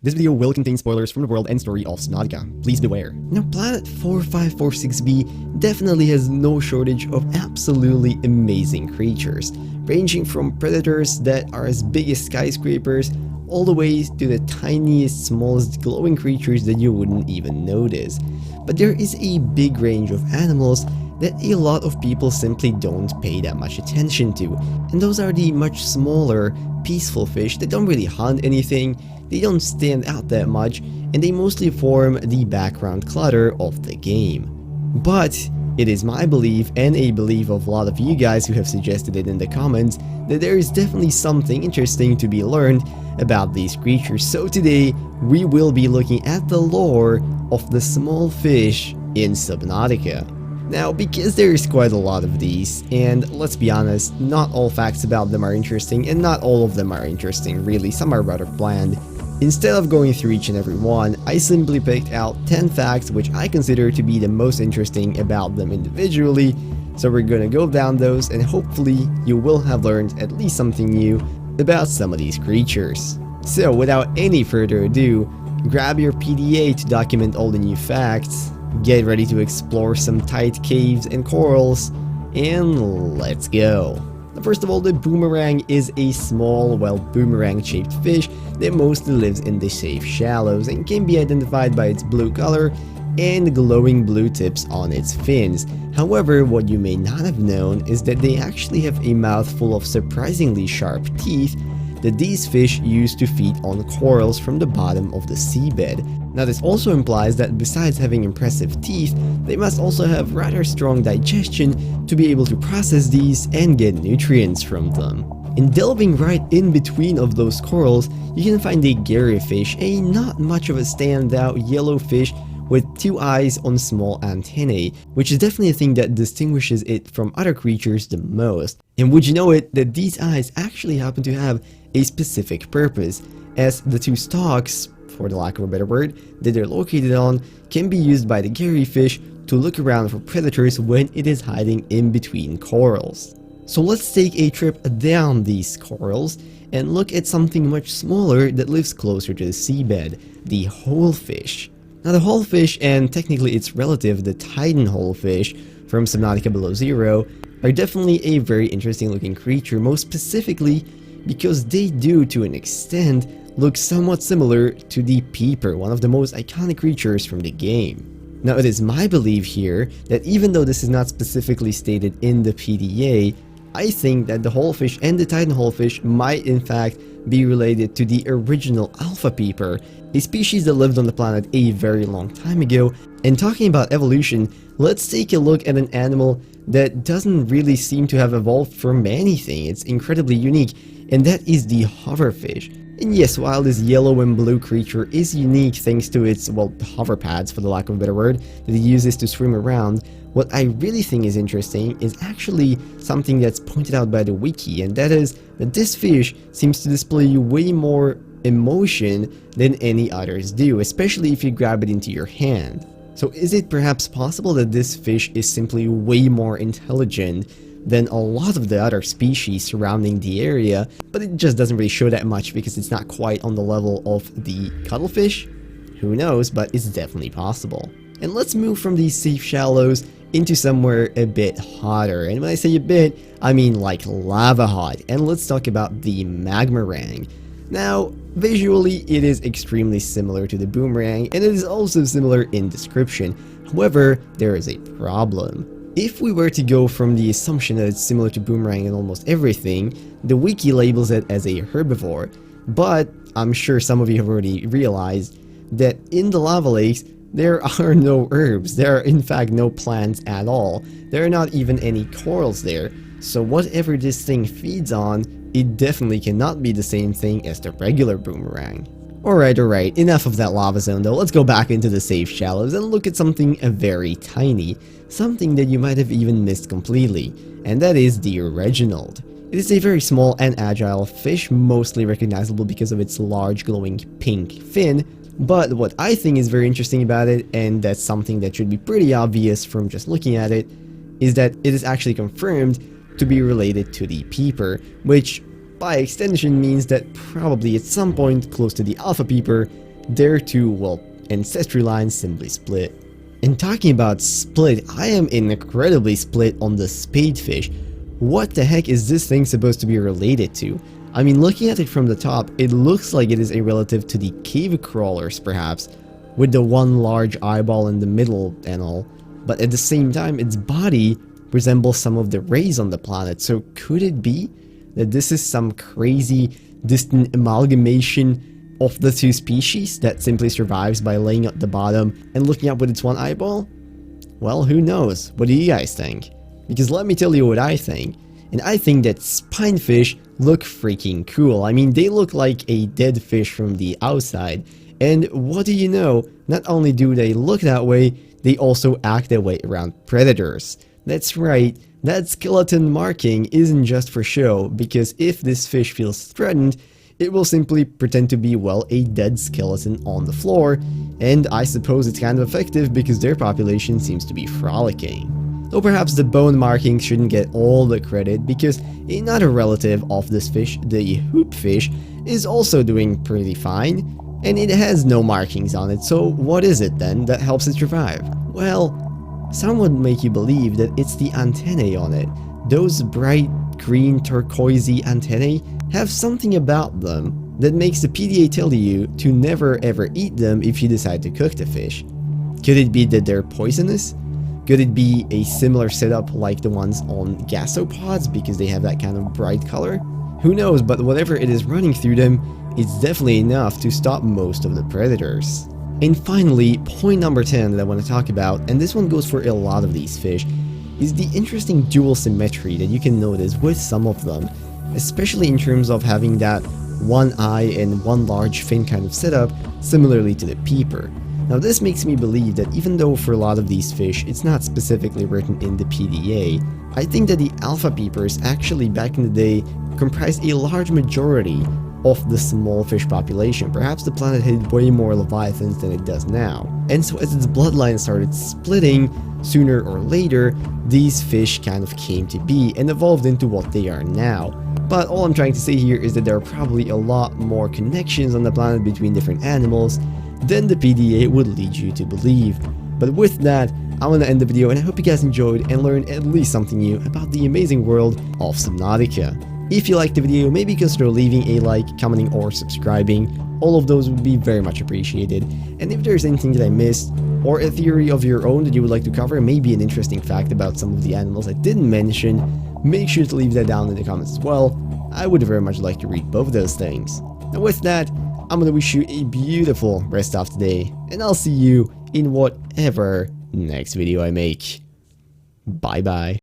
This video will contain spoilers from the world and story of Subnautica. Please beware. Now, Planet 4546b definitely has no shortage of absolutely amazing creatures, ranging from predators that are as big as skyscrapers, all the way to the tiniest, smallest glowing creatures that you wouldn't even notice. But there is a big range of animals that a lot of people simply don't pay that much attention to, and those are the much smaller, peaceful fish that don't really hunt anything, they don't stand out that much, and they mostly form the background clutter of the game. But it is my belief, and a belief of a lot of you guys who have suggested it in the comments, that there is definitely something interesting to be learned about these creatures. So today, we will be looking at the lore of the small fish in Subnautica. Now, because there is quite a lot of these, and let's be honest, not all facts about them are interesting, and not all of them are interesting really, some are rather bland. Instead of going through each and every one, I simply picked out 10 facts which I consider to be the most interesting about them individually, so we're gonna go down those and hopefully you will have learned at least something new about some of these creatures. So without any further ado, grab your PDA to document all the new facts, get ready to explore some tight caves and corals, and let's go. First of all, the Boomerang is a small, boomerang-shaped fish that mostly lives in the safe shallows and can be identified by its blue color and glowing blue tips on its fins. However, what you may not have known is that they actually have a mouthful of surprisingly sharp teeth that these fish use to feed on corals from the bottom of the seabed. Now, this also implies that besides having impressive teeth, they must also have rather strong digestion to be able to process these and get nutrients from them. And delving right in between of those corals, you can find a garryfish, a not much of a standout yellow fish with two eyes on small antennae, which is definitely a thing that distinguishes it from other creatures the most. And would you know it, that these eyes actually happen to have a specific purpose, as the two stalks, for the lack of a better word, that they're located on can be used by the garryfish to look around for predators when it is hiding in between corals. So let's take a trip down these corals and look at something much smaller that lives closer to the seabed, the holefish. Now, the holefish, and technically its relative, the Titan holefish from Subnautica Below Zero, are definitely a very interesting looking creature, most specifically because they do, to an extent, look somewhat similar to the peeper, one of the most iconic creatures from the game. Now, it is my belief here that even though this is not specifically stated in the PDA, I think that the holefish and the Titan holefish might in fact be related to the original alpha peeper, a species that lived on the planet a very long time ago. And talking about evolution, let's take a look at an animal that doesn't really seem to have evolved from anything. It's incredibly unique, and that is the hoverfish. And yes, while this yellow and blue creature is unique thanks to its, hover pads, for the lack of a better word, that it uses to swim around, what I really think is interesting is actually something that's pointed out by the wiki, and that is that this fish seems to display way more emotion than any others do, especially if you grab it into your hand. So is it perhaps possible that this fish is simply way more intelligent than a lot of the other species surrounding the area, but it just doesn't really show that much because it's not quite on the level of the cuttlefish? Who knows, but it's definitely possible. And let's move from these safe shallows into somewhere a bit hotter, and when I say a bit, I mean like lava hot, and let's talk about the Magma Ring. Now, visually it is extremely similar to the Boomerang, and it is also similar in description. However, there is a problem. If we were to go from the assumption that it's similar to Boomerang in almost everything, the wiki labels it as a herbivore, but I'm sure some of you have already realized that in the lava lakes, there are no herbs. There are in fact no plants at all. There are not even any corals there, so whatever this thing feeds on, it definitely cannot be the same thing as the regular Boomerang. Alright, enough of that lava zone though, let's go back into the safe shallows and look at something very tiny, something that you might have even missed completely, and that is the Reginald. It is a very small and agile fish, mostly recognizable because of its large glowing pink fin, but what I think is very interesting about it, and that's something that should be pretty obvious from just looking at it, is that it is actually confirmed to be related to the peeper, which by extension means that probably at some point close to the alpha peeper, their two, well, ancestry lines simply split. And talking about split, I am incredibly split on the Spade Fish. What the heck is this thing supposed to be related to? I mean, looking at it from the top, it looks like it is a relative to the cave crawlers perhaps, with the one large eyeball in the middle and all, but at the same time its body resembles some of the rays on the planet. So could it be that this is some crazy distant amalgamation of the two species that simply survives by laying at the bottom and looking up with its one eyeball? Well, who knows? What do you guys think? Because let me tell you what I think. And I think that spinefish look freaking cool. I mean, they look like a dead fish from the outside. And what do you know? Not only do they look that way, they also act that way around predators. That's right, that skeleton marking isn't just for show, because if this fish feels threatened, it will simply pretend to be, well, a dead skeleton on the floor, and I suppose it's kind of effective because their population seems to be frolicking. Though perhaps the bone markings shouldn't get all the credit, because another relative of this fish, the hoopfish, is also doing pretty fine, and it has no markings on it. So what is it then that helps it survive? Well, some would make you believe that it's the antennae on it. Those bright green turquoisey antennae have something about them that makes the PDA tell you to never ever eat them if you decide to cook the fish. Could it be that they're poisonous? Could it be a similar setup like the ones on gasopods because they have that kind of bright color? Who knows, but whatever it is running through them, it's definitely enough to stop most of the predators. And finally, point number 10 that I want to talk about, and this one goes for a lot of these fish, is the interesting dual symmetry that you can notice with some of them, especially in terms of having that one eye and one large fin kind of setup, similarly to the peeper. Now this makes me believe that even though for a lot of these fish it's not specifically written in the PDA, I think that the alpha peepers actually back in the day comprised a large majority of the small fish population. Perhaps the planet had way more leviathans than it does now. And so as its bloodline started splitting, sooner or later, these fish kind of came to be and evolved into what they are now. But all I'm trying to say here is that there are probably a lot more connections on the planet between different animals than the PDA would lead you to believe. But with that, I'm gonna end the video, and I hope you guys enjoyed and learned at least something new about the amazing world of Subnautica. If you liked the video, maybe consider leaving a like, commenting, or subscribing. All of those would be very much appreciated. And if there's anything that I missed, or a theory of your own that you would like to cover, maybe an interesting fact about some of the animals I didn't mention, make sure to leave that down in the comments as well. I would very much like to read both of those things. And with that, I'm gonna wish you a beautiful rest of today, and I'll see you in whatever next video I make. Bye bye.